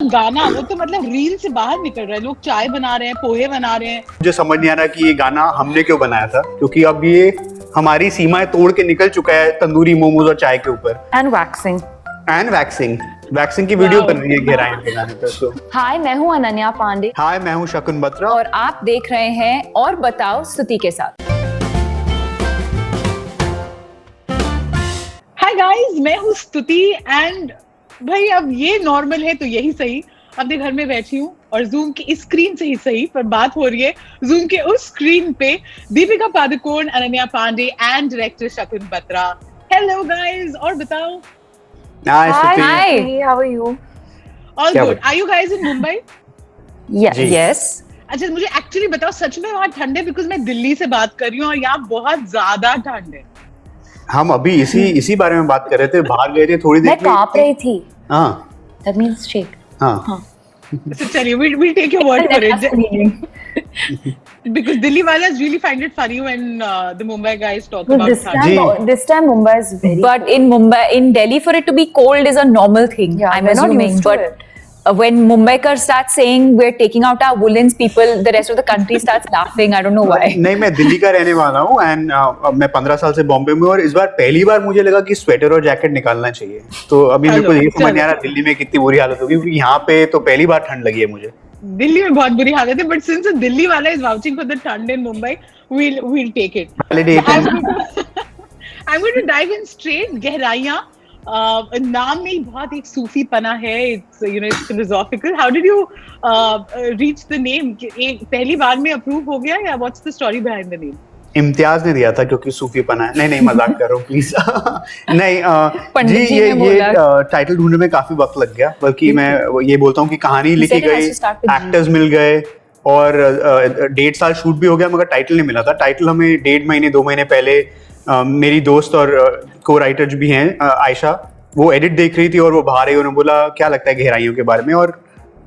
गाना वो तो मतलब रील से बाहर निकल रहा है, लोग चाय बना रहे हैं, पोहे बना रहे हैं। मुझे समझ नहीं आ रहा कि ये गाना हमने क्यों बनाया था, क्योंकि अब ये हमारी सीमाएं तोड़ के निकल चुका है तंदूरी मोमोज और चाय के ऊपर। एंड वैक्सिंग की वीडियो बन रही है घेरायन के गाने पर। तो हाय, मैं हूँ अनन्या पांडे। हाय, मैं हूँ शकुन बत्रा और आप देख रहे हैं और बताओ स्तुति के साथ। हाय गाइस, मैं हूँ स्तुति एंड भाई अब ये नॉर्मल है तो यही सही। अपने घर में बैठी हूँ और जूम की इस स्क्रीन से ही सही, पर बात हो रही है जूम के उस स्क्रीन पे Deepika Padukone, Ananya Pandey and director Shakun Batra. Hello guys, और बताओ। Hi Stuti, hi, how are you? All good. Are you guys in Mumbai? Yes. अच्छा, मुझे एक्चुअली बताओ, सच में वहाँ ठंड है? बिकॉज मैं दिल्ली से बात कर रही हूँ और यहाँ बहुत ज्यादा ठंड है। हम अभी इसी बारे में बात कर रहे थे, बाहर गए थे थोड़ी देर। मैं कांप रही थी। हाँ, दैट मींस शेक। हाँ। So चलिए, we'll take your word for it. Because Delhi walas really find it funny when the Mumbai guys talk about thunder. This time Mumbai is very. But in Delhi, for it to be cold is a normal thing. Yeah, I'm assuming. But when Mumbaikars start saying we're taking out our woolens, the rest of the country starts laughing. I don't know why. नहीं, मैं दिल्ली का रहने वाला हूँ and मैं 15 साल से बॉम्बे में हूँ और इस बार पहली बार मुझे लगा कि स्वेटर और जैकेट निकालना चाहिए। तो अभी मेरे को ये समझ नहीं आ रहा दिल्ली में कितनी बुरी हालत होगी, क्योंकि यहाँ पे तो पहली बार ठंड लगी है मुझे। दिल्ली में बहुत बुरी हालत है, but since a दिल्ली वाला is vouching for the ठंड in Mumbai, we'll take it. I'm going to dive in straight. गहराइयाँ नाम में ही बहुत एक सूफी पना है। It's philosophical. How did you reach the name? पहली बार में अप्रूव हो गया या what's the story behind the name? Imtiaz ने दिया था क्योंकि सूफी पना है। नहीं, मजाक कर रहा हूँ प्लीज। नहीं जी, ये टाइटल ढूंढने में काफी वक्त लग गया, बल्कि मैं ये बोलता हूँ कि कहानी लिखी गई, एक्टर्स मिल गए और 1.5 साल शूट भी हो गया, मगर टाइटल नहीं मिला था। टाइटल हमें 1.5 महीने 2 महीने पहले मेरी दोस्त और को राइटर जो भी हैं आयशा, वो एडिट देख रही थी और वो बाहर आई, उन्होंने बोला क्या लगता है गहराइयों के बारे में। और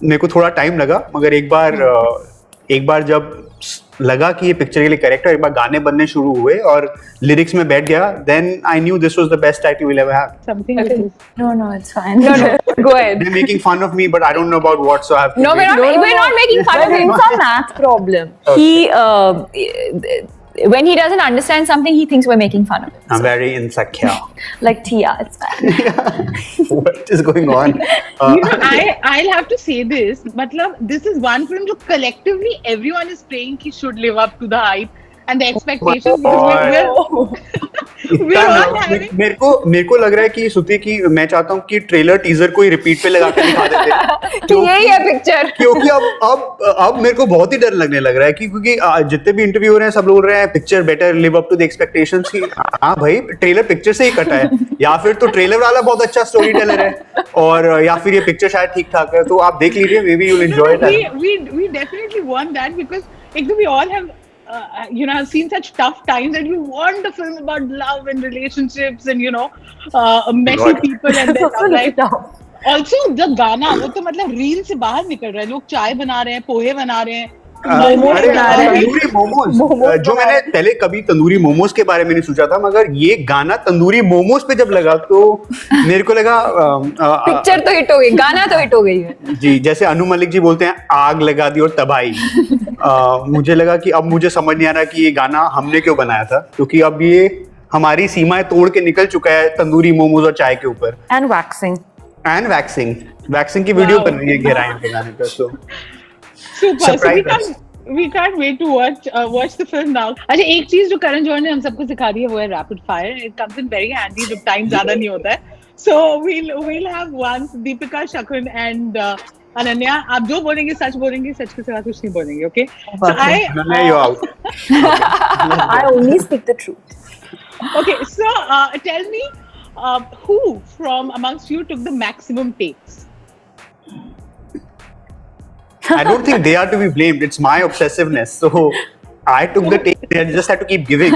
मेरे को थोड़ा टाइम लगा, मगर एक बार जब लगा कि ये पिक्चर के लिए करेक्ट है, एक बार गाने बनने शुरू हुए और लिरिक्स में बैठ गया, then I knew this was the best title we'll ever have. Something like this. No, it's fine. No, go ahead. They're making fun of me, but I don't know about what, so I have to. No, we're not making fun of him. It's a math problem. Okay. When he doesn't understand something, he thinks we're making fun of him. I'm very insecure. Like Tia, it's fine. What is going on? I'll have to say this. Matlab, this is one film जो collectively everyone is praying कि should live up to the hype and the expectations. मेरे को लग रहा है कि स्तुति की, मैं चाहता हूँ कि ट्रेलर टीजर को ही रिपीट पे लगा के दिखा देते कि यही है पिक्चर, क्योंकि अब मेरे को बहुत ही डर लगने लग रहा है क्योंकि जितने भी इंटरव्यू हो रहे हैं सब लोग बोल रहे हैं picture better live up to the expectations की। हाँ भाई, ट्रेलर पिक्चर से ही कटा है, या फिर तो ट्रेलर वाला बहुत अच्छा स्टोरी टेलर है और या फिर ये पिक्चर शायद ठीक ठाक है। तो आप देख लीजिए, may be you will enjoy it. We definitely want that because we all have I've seen such tough times and you want a film about love and relationships and messy people and their love life. Also the गाना वो तो मतलब reel से बाहर निकल रहा है, लोग चाय बना रहे हैं, पोहे बना रहे हैं, तंदूरी मोमोज। जो मैंने पहले कभी तंदूरी मोमोज के बारे में नहीं सोचा था, मगर ये गाना तंदूरी मोमोज पे जब लगा तो मेरे को लगा पिक्चर तो हिट हो गई, गाना तो हिट हो गई है जी। जैसे अनु मलिक जी बोलते हैं आग लगा दी और तबाही। मुझे लगा कि अब मुझे समझ नहीं आ रहा कि ये गाना हमने क्यों बनाया था, क्योंकि अब ये हमारी सीमाएं तोड़ के निकल चुका है तंदूरी मोमोज और चाय के ऊपर। एंड वैक्सिंग की वीडियो बन रही है घेरायन के गाने पर। तो Super. So we can't wait to watch the film now. अच्छा, एक चीज जो करण जौहर ने हम सबको सिखा दी है वो है rapid fire. It comes in very handy जब टाइम ज्यादा नहीं होता है. So we'll have once Deepika, Shakun and Ananya. आप जो बोलेंगे सच बोलेंगे, सच के सिवा कुछ नहीं बोलेंगे, okay? So Ananya, you're out. I only speak the truth. Okay, so tell me who from amongst you took the maximum takes? I don't think they are to be blamed. It's my obsessiveness. So I took the take. I just had to keep giving.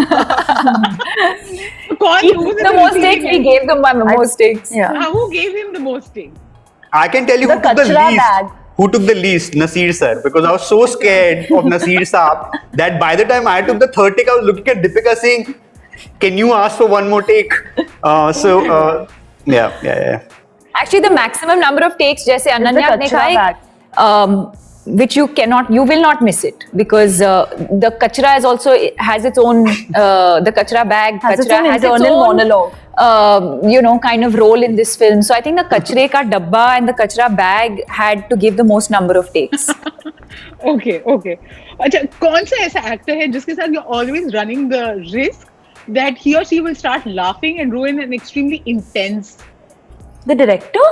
The most takes we gave them by most takes. Yeah. Who gave him the most takes? I can tell you who took the least. Bag. Who took the least? Nasir sir. Because I was so scared of Nasir saab that by the time I took the third take, I was looking at Deepika saying, "Can you ask for one more take?" Yeah. Actually, the maximum number of takes, जैसे अनन्या ने कहा, which you will not miss it because the kachra is also has its own the kachra bag has its own monologue. Kind of role in this film. So I think the kachre ka dabba and the kachra bag had to give the most number of takes. Okay. अच्छा, कौन सा ऐसा actor है जिसके साथ you're always running the risk that he or she will start laughing and ruin an extremely intense? The director?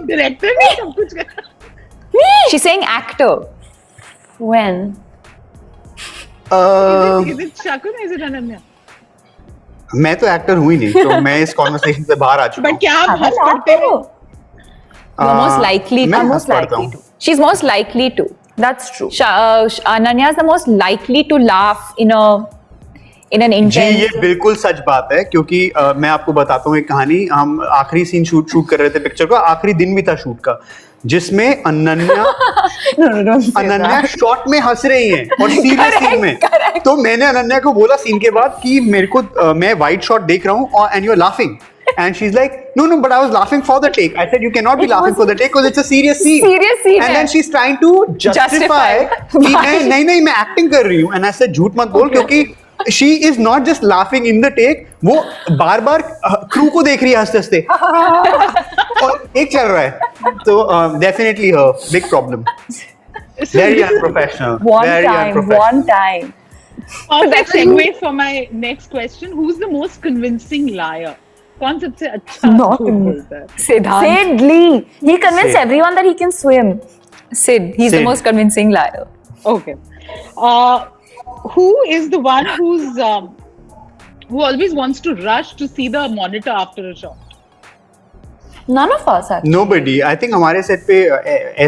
Director ने सब कुछ करा. She's saying actor. When? Is it Shakun or is it Ananya? मैं तो actor हूँ ही नहीं, तो मैं इस कॉन्वर्सेशन से बाहर आ चुका हूँ. But क्या आप हंस पड़ते हो? You're most likely to. मैं हंस पड़ता हूँ. She's most likely to. That's true. Ananya is the most likely to laugh in an intense. जी, ये बिल्कुल सच बात है, क्योंकि मैं आपको बताता हूँ एक कहानी. हम आखिरी सीन शूट कर रहे थे पिक्चर का, आखिरी दिन भी था शूट का, जिसमें अनन्या शॉट में हंस रही हैं और सीरियस सीन में. तो मैंने अनन्या को बोला सीन के बाद कि मेरे को मैं वाइड शॉट देख रहा हूँ and you are laughing. And she's like, no, but I was laughing for the take. I said, you cannot be laughing for the take because it's a serious scene. And then she's trying to justify कि नहीं मैं acting कर रही हूँ. And I said, झूठ मत बोल, क्योंकि she is not just laughing in the take, वो बार-बार crew को देख रही है हंसते-हंसते. और एक चल रहा है. तो definitely her big problem. Very unprofessional. One time. Perfect segue for my next question. Who's the most convincing liar? कौन सबसे अच्छा झूठ बोलता है? Sid Lee. He convinced everyone that he can swim. Sid. He's the most convincing liar. Okay. Who is the one who always wants to rush to see the monitor after a shot? None of us actually. Nobody. I think हमारे set पे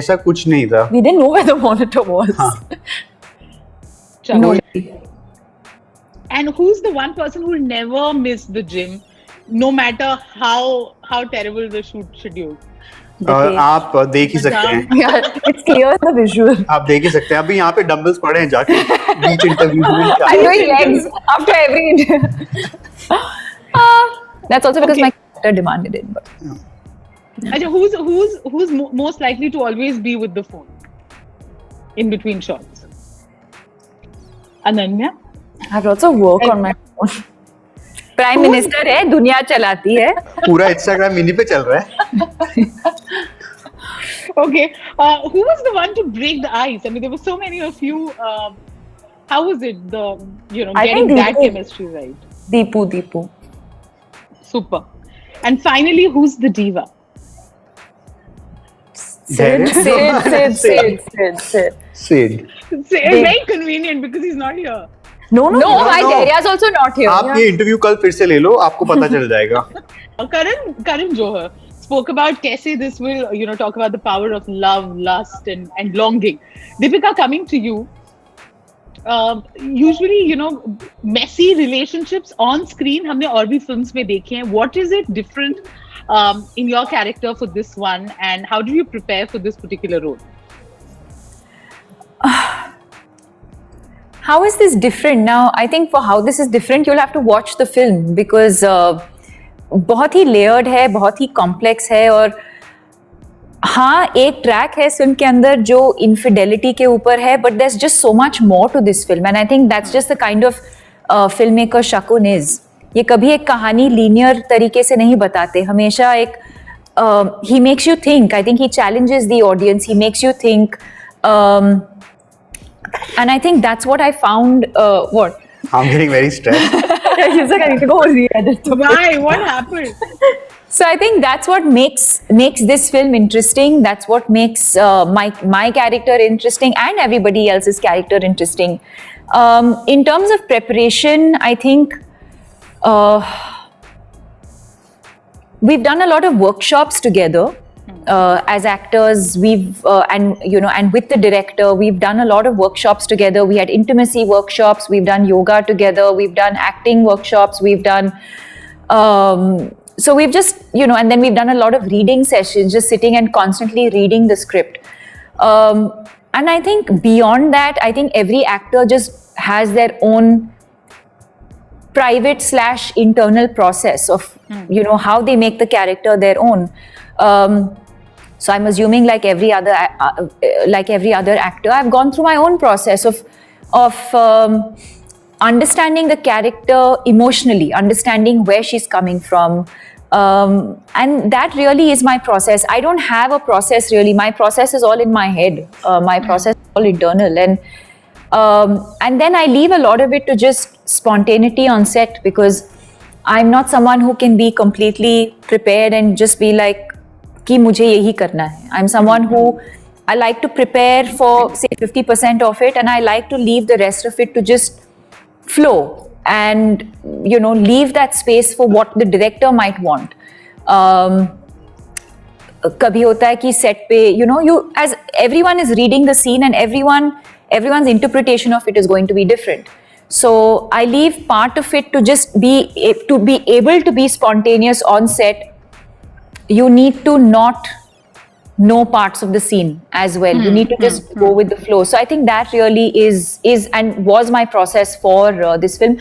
ऐसा कुछ नहीं था. We didn't know where the monitor was. No. And who's the one person who will never miss the gym, no matter how terrible the shoot schedule? आप देख ही सकते हैं. Yeah, it's clear in the visual. आप देख ही सकते हैं. अभी यहाँ पे डंबल्स पड़े हैं जाके बीच इंटरव्यू में. I'm doing legs after every interview. That's also because my character demanded it. But. Achha, who's most likely to always be with the phone in between shots? Ananya? I have lots of work on my phone. Prime minister है, दुनिया चलाती है. पूरा Instagram mini पे चल रहा है. Okay, who was the one to break the ice? I mean, there were so many of you. How was it? Getting that chemistry right. Deepu. Super. And finally, who's the diva? Sid. Very convenient because he's not here. No. My Gehraiyaan is also not here. आप ये interview कल फिर से ले लो, आपको पता चल जाएगा. Karan Johar spoke about कैसे this will, talk about the power of love, lust, and longing. Deepika, coming to you. Usually, messy relationships on screen हमने और भी films में देखे हैं. What is it different in your character for this one, and how do you prepare for this particular role? How is this different? Now, I think for how this is different, you'll have to watch the film because बहुत ही layered है, बहुत ही complex है. और हाँ, एक track है film के अंदर जो infidelity के ऊपर है, but there's just so much more to this film, and I think that's just the kind of filmmaker Shakun is. ये कभी एक कहानी linear तरीके से नहीं बताते, हमेशा एक he makes you think. I think he challenges the audience. He makes you think. And I think that's what I found. What? I'm getting very stressed. He's like, I need to go re-edit. Why? What happened? So I think that's what makes this film interesting. That's what makes my character interesting and everybody else's character interesting. In terms of preparation, I think we've done a lot of workshops together. As actors, we've and with the director, we've done a lot of workshops together. We had intimacy workshops, we've done yoga together, we've done acting workshops, we've done so we've just and then we've done a lot of reading sessions, just sitting and constantly reading the script. And I think beyond that, I think every actor just has their own private / internal process of how they make the character their own. So I'm assuming like every other actor, I've gone through my own process of understanding the character emotionally, understanding where she's coming from. And that really is my process. I don't have a process really. My process is all in my head. My process is all internal. And then I leave a lot of it to just spontaneity on set, because I'm not someone who can be completely prepared and just be like, कि मुझे यही करना है. I'm someone who I like to prepare for say 50% of it, and I like to leave the rest of it to just flow and leave that space for what the director might want. कभी होता है कि set पे as everyone is reading the scene and everyone's interpretation of it is going to be different. So I leave part of it to just be able to be spontaneous on set. You need to not know parts of the scene as well. You need to just go with the flow. So I think that really is and was my process for this film.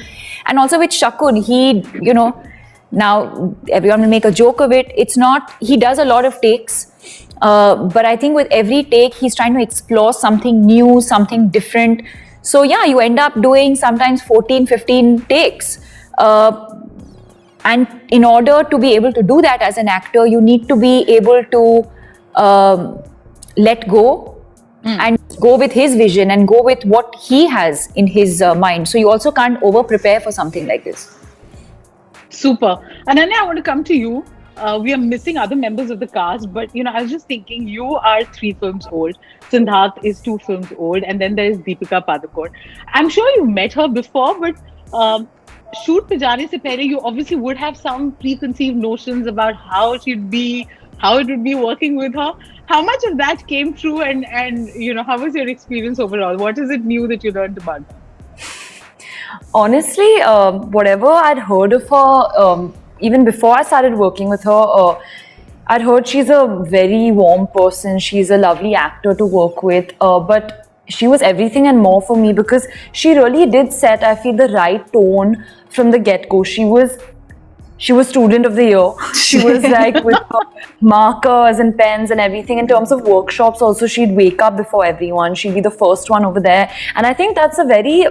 And also with Shakun, he, now everyone will make a joke of it. It's not, he does a lot of takes. But I think with every take, he's trying to explore something new, something different. So yeah, you end up doing sometimes 14, 15 takes. And in order to be able to do that as an actor, you need to be able to let go and go with his vision and go with what he has in his mind. So you also can't over-prepare for something like this. Super. Ananya, I want to come to you. We are missing other members of the cast, but I was just thinking, you are 3 films old. Siddharth is 2 films old, and then there is Deepika Padukone. I'm sure you met her before, but shoot pe jaane se pehle, you obviously would have some preconceived notions about how it would be working with her. How much of that came true, and how was your experience overall? What is it new that you learned about her? Honestly, whatever I'd heard of her, even before I started working with her, I'd heard she's a very warm person. She's a lovely actor to work with, but she was everything and more for me, because she really did set, I feel, the right tone from the get-go. She was student of the year. She was like with markers and pens and everything. In terms of workshops also, she'd wake up before everyone. She'd be the first one over there. And I think that's a very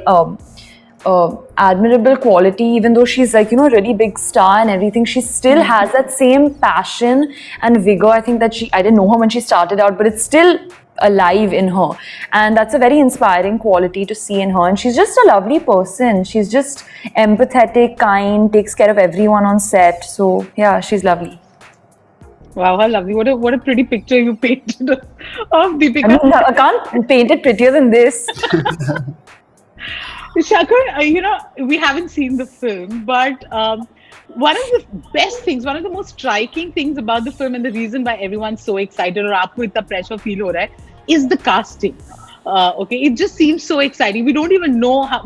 admirable quality. Even though she's like, a really big star and everything, she still has that same passion and vigor. I think that I didn't know her when she started out, but it's still alive in her, and that's a very inspiring quality to see in her. And she's just a lovely person. She's just empathetic, kind, takes care of everyone on set. So yeah, she's lovely. Wow, how lovely. What a pretty picture you painted of Deepika. I can't paint it prettier than this. Shakun, we haven't seen the film, but one of the best things, one of the most striking things about the film, and the reason why everyone's so excited or aapko itna pressure feel ho raha hai, is the casting. Okay, it just seems so exciting. We don't even know how,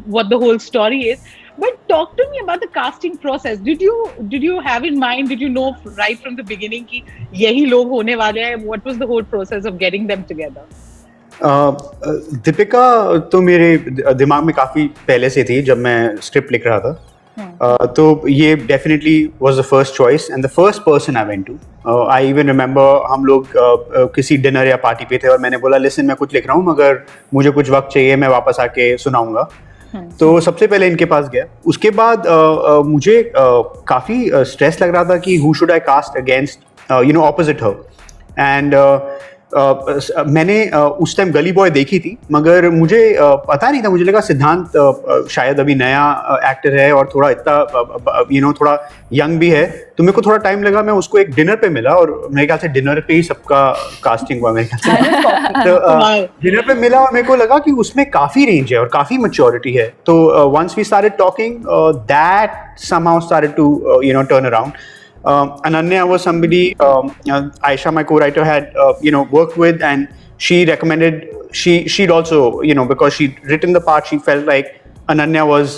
what the whole story is. But talk to me about the casting process. Did you have in mind? Did you know right from the beginning कि यही लोग होने वाले हैं? What was the whole process of getting them together? Deepika तो मेरे दिमाग में काफी पहले से थी जब मैं स्क्रिप्ट लिख रहा था. तो ये definitely was the first choice and the first person I went to. I even remember हम लोग किसी डिनर या पार्टी पे थे और मैंने बोला लिसन मैं कुछ लिख रहा हूँ मगर मुझे कुछ वक्त चाहिए, मैं वापस आके सुनाऊंगा. तो सबसे पहले इनके पास गया. उसके बाद मुझे काफी स्ट्रेस लग रहा था कि who should I cast against opposite her. And मैंने उस टाइम गली बॉय देखी थी मगर मुझे पता नहीं था. मुझे लगा सिद्धांत शायद अभी नया एक्टर है और थोड़ा इतना थोड़ा यंग भी है, तो मेरे को थोड़ा टाइम लगा. मैं उसको एक डिनर पे मिला और मेरे ख्याल से डिनर पे ही सबका कास्टिंग हुआ मेरे ख्याल से. तो डिनर पे मिला और मेरे को लगा कि उसमें काफी रेंज है और काफी मैच्योरिटी है. तो once we started talking that somehow started to turn around. Ananya was somebody Aisha, my co-writer, had worked with, and she recommended. She'd also because she'd written the part, she felt like Ananya was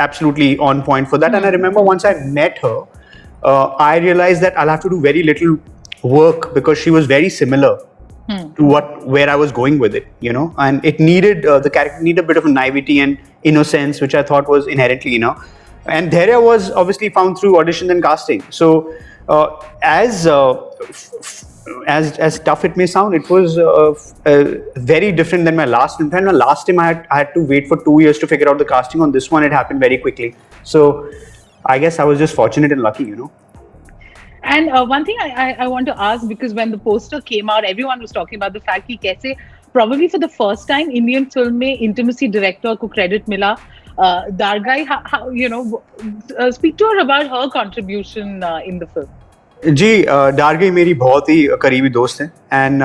absolutely on point for that. And I remember once I met her, I realized that I'll have to do very little work because she was very similar to where I was going with it, and it needed the character needed a bit of naivety and innocence, which I thought was inherently And Gehraiyaan was obviously found through auditions and casting. So as as tough it may sound, it was very different than my last. In fact, my last time I had to wait for 2 years to figure out the casting. On this one, it happened very quickly. So I guess I was just fortunate and lucky, you know. And one thing I want to ask, because when the poster came out, everyone was talking about the fact that kaise, probably for the first time, Indian film mein intimacy director ko credit mila. Dargai, how you know, speak to her about her contribution in the film. जी डार्गे मेरी बहुत ही करीबी दोस्त हैं and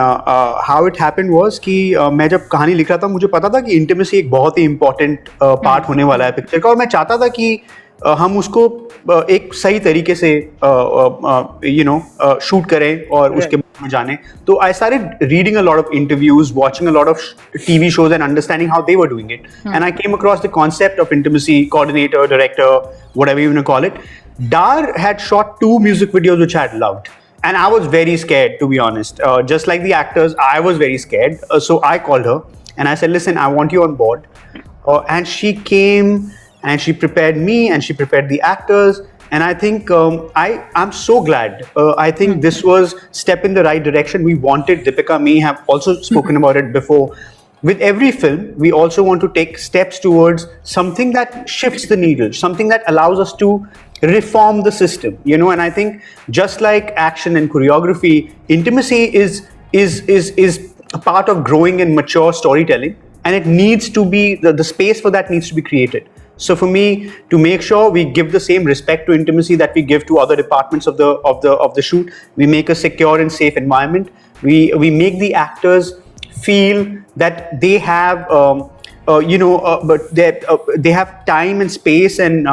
how it happened was कि मैं जब कहानी लिख रहा था मुझे पता था कि इंटीमेसी एक बहुत ही इम्पोर्टेंट पार्ट होने वाला है पिक्चर का और मैं चाहता था कि हम उसको एक सही तरीके से यू नो शूट करें और उसके बारे में जाने. तो I started reading a lot of interviews, watching a lot of TV shows and understanding how they were doing it and I came across the concept of intimacy coordinator, director, whatever you want to call it. Dar had shot 2 music videos which I had loved. And I was very scared, to be honest. Just like the actors, I was very scared. So I called her and I said, listen, I want you on board. And she came and she prepared me and she prepared the actors. And I think I'm so glad. I think this was step in the right direction. We wanted, Deepika, me have also spoken about it before. With every film, we also want to take steps towards something that shifts the needle, something that allows us to reform the system, you know. And I think just like action and choreography, intimacy is a part of growing and mature storytelling, and it needs to be the space for that needs to be created. So for me, to make sure we give the same respect to intimacy that we give to other departments of the shoot, we make a secure and safe environment. We make the actors feel that they have but they have time and space and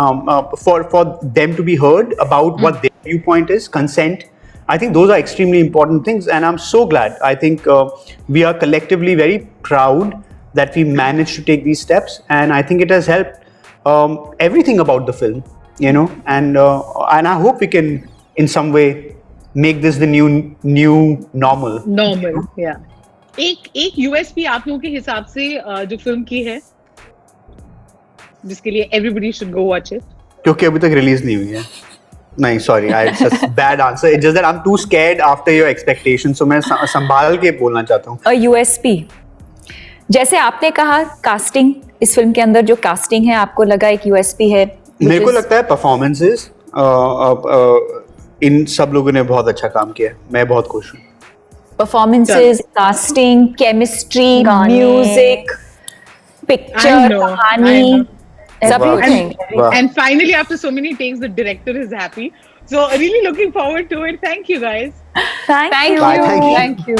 for them to be heard about what their viewpoint is, consent. I think those are extremely important things, and I'm so glad. I think we are collectively very proud that we managed to take these steps, and I think it has helped everything about the film, you know. And I hope we can, in some way, make this the new normal. Normal, yeah. एक USP आप लोगों के हिसाब से जो film की है जिसके लिए everybody should go watch it, क्योंकि अभी तक रिलीज नहीं हुई है. नहीं, sorry, it's a bad answer. It's just that I'm too scared after your expectations, so मैं संभाल के बोलना चाहता हूँ. यूएसपी, जैसे आपने कहा कास्टिंग, इस फिल्म के अंदर जो कास्टिंग है आपको लगा एक यूएसपी है. मेरे को लगता है परफॉर्मेंसेस इन सब लोगों ने बहुत अच्छा काम किया है. मैं बहुत खुश हूँ. Performances, casting, chemistry, music, picture, kahani, everything. And finally, after so many takes, the director is happy. So really looking forward to it. Thank you, guys. Thank you. Bye, thank you. Thank you.